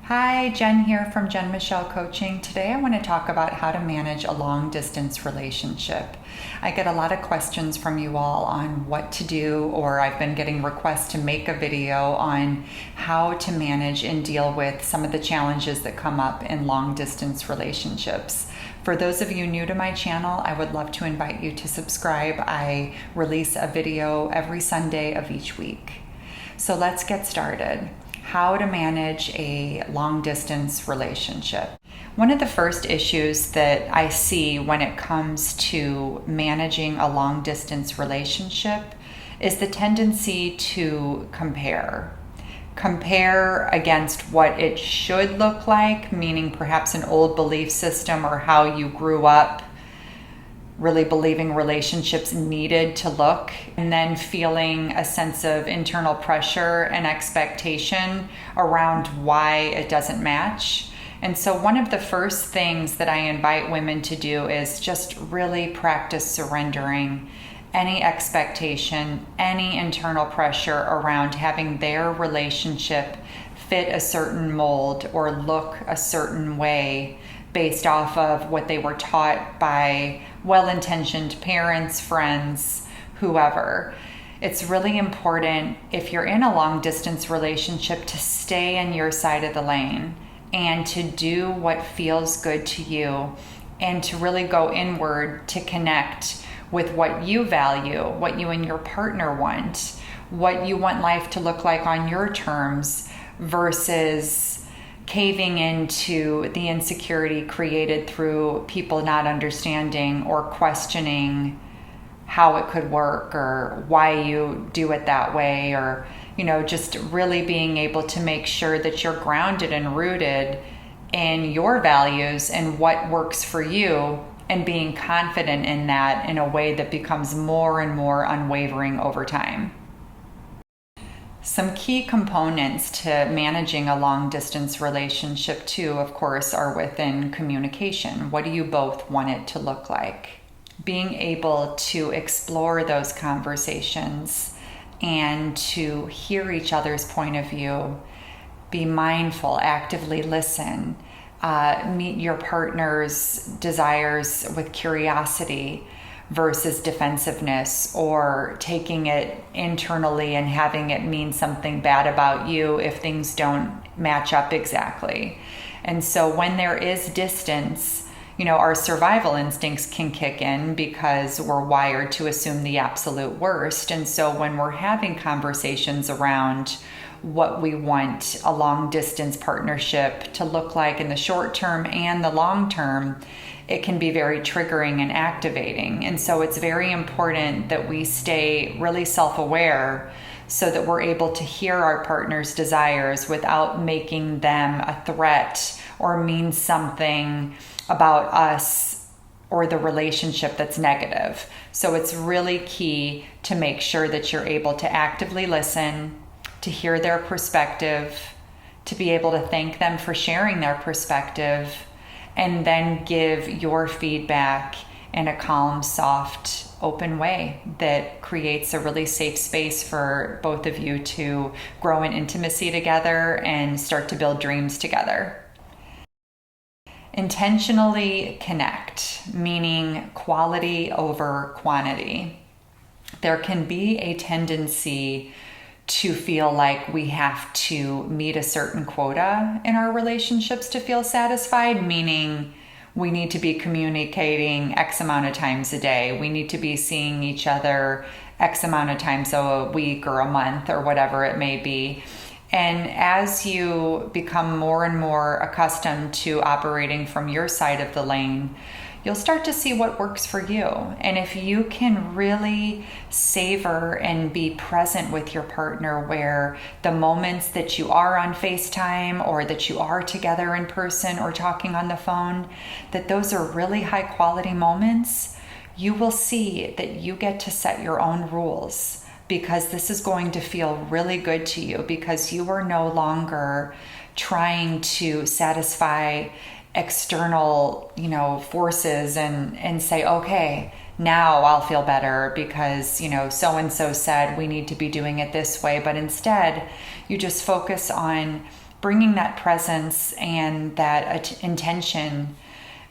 Hi, Jen here from Jen Michelle Coaching. Today I want to talk about how to manage a long distance relationship. I get a lot of questions from you all on what to do, or I've been getting requests to make a video on how to manage and deal with some of the challenges that come up in long distance relationships. For those of you new to my channel, I would love to invite you to subscribe. I release a video every Sunday of each week. So let's get started. How to manage a long distance relationship. One of the first issues that I see when it comes to managing a long distance relationship is the tendency to compare. Compare against what it should look like, meaning perhaps an old belief system or how you grew up really believing relationships needed to look, and then feeling a sense of internal pressure and expectation around why it doesn't match. And so one of the first things that I invite women to do is just really practice surrendering any expectation, any internal pressure around having their relationship fit a certain mold or look a certain way based off of what they were taught by well-intentioned parents, friends, whoever. It's really important if you're in a long-distance relationship to stay in your side of the lane and to do what feels good to you and to really go inward to connect with what you value, what you and your partner want, what you want life to look like on your terms versus caving into the insecurity created through people not understanding or questioning how it could work or why you do it that way, or just really being able to make sure that you're grounded and rooted in your values and what works for you, and being confident in that in a way that becomes more and more unwavering over time. Some key components to managing a long distance relationship too, of course, are within communication. What do you both want it to look like? Being able to explore those conversations and to hear each other's point of view, be mindful, actively listen, meet your partner's desires with curiosity versus defensiveness, or taking it internally and having it mean something bad about you if things don't match up exactly. And so when there is distance, our survival instincts can kick in because we're wired to assume the absolute worst. And so when we're having conversations around what we want a long distance partnership to look like in the short term and the long term, it can be very triggering and activating. And so it's very important that we stay really self-aware so that we're able to hear our partner's desires without making them a threat or mean something about us or the relationship that's negative. So it's really key to make sure that you're able to actively listen, to hear their perspective, to be able to thank them for sharing their perspective, and then give your feedback in a calm, soft, open way that creates a really safe space for both of you to grow in intimacy together and start to build dreams together. Intentionally connect, meaning quality over quantity. There can be a tendency to feel like we have to meet a certain quota in our relationships to feel satisfied, meaning we need to be communicating X amount of times a day. We need to be seeing each other X amount of times a week or a month or whatever it may be. And as you become more and more accustomed to operating from your side of the lane, you'll start to see what works for you. And if you can really savor and be present with your partner, where the moments that you are on FaceTime or that you are together in person or talking on the phone, that those are really high quality moments, you will see that you get to set your own rules, because this is going to feel really good to you, because you are no longer trying to satisfy external, forces and say, okay, now I'll feel better because, so-and-so said we need to be doing it this way. But instead, you just focus on bringing that presence and that intention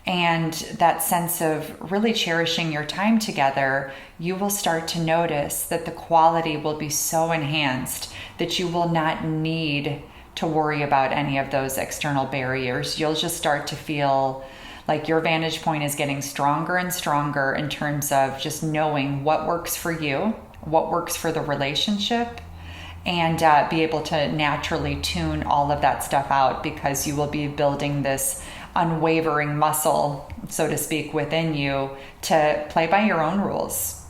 and that sense of really cherishing your time together, you will start to notice that the quality will be so enhanced that you will not need to worry about any of those external barriers. You'll just start to feel like your vantage point is getting stronger and stronger in terms of just knowing what works for you, what works for the relationship, and be able to naturally tune all of that stuff out, because you will be building this unwavering muscle, so to speak, within you to play by your own rules.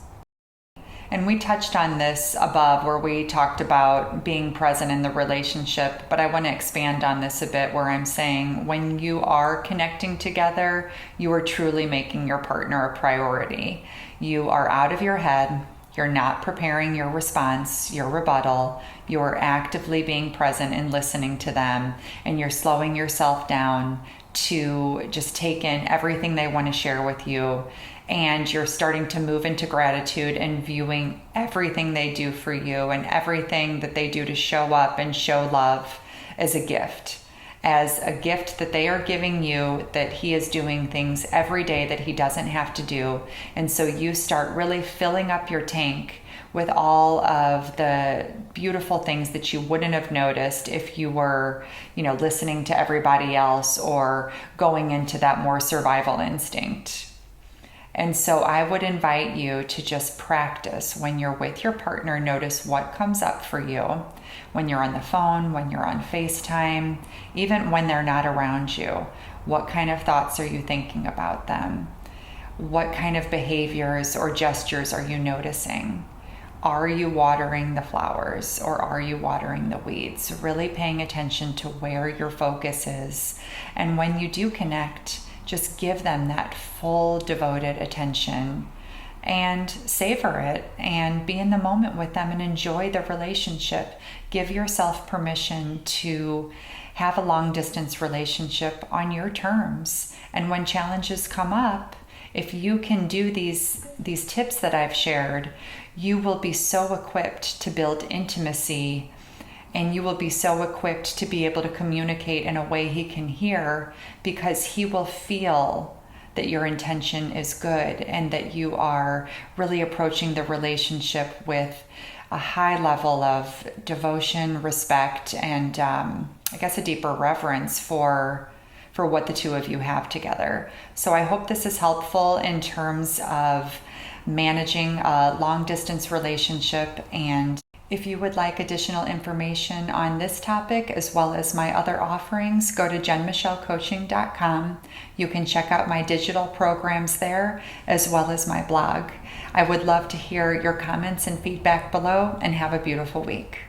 And we touched on this above where we talked about being present in the relationship, but I want to expand on this a bit where I'm saying when you are connecting together, you are truly making your partner a priority. You are out of your head. You're not preparing your response, your rebuttal. You're actively being present and listening to them, and you're slowing yourself down to just take in everything they want to share with you. And you're starting to move into gratitude and viewing everything they do for you and everything that they do to show up and show love as a gift that they are giving you, that he is doing things every day that he doesn't have to do. And so you start really filling up your tank with all of the beautiful things that you wouldn't have noticed if you were, listening to everybody else or going into that more survival instinct. And so I would invite you to just practice when you're with your partner. Notice what comes up for you when you're on the phone, when you're on FaceTime, even when they're not around you. What kind of thoughts are you thinking about them? What kind of behaviors or gestures are you noticing? Are you watering the flowers or are you watering the weeds? Really paying attention to where your focus is. And when you do connect, just give them that full devoted attention and savor it and be in the moment with them and enjoy the relationship. Give yourself permission to have a long distance relationship on your terms. And when challenges come up, if you can do these tips that I've shared, you will be so equipped to build intimacy, and you will be so equipped to be able to communicate in a way he can hear, because he will feel that your intention is good and that you are really approaching the relationship with a high level of devotion, respect, and I guess a deeper reverence for what the two of you have together. So I hope this is helpful in terms of managing a long distance relationship. And if you would like additional information on this topic as well as my other offerings, go to jenmichellecoaching.com. You can check out my digital programs there as well as my blog. I would love to hear your comments and feedback below, and have a beautiful week.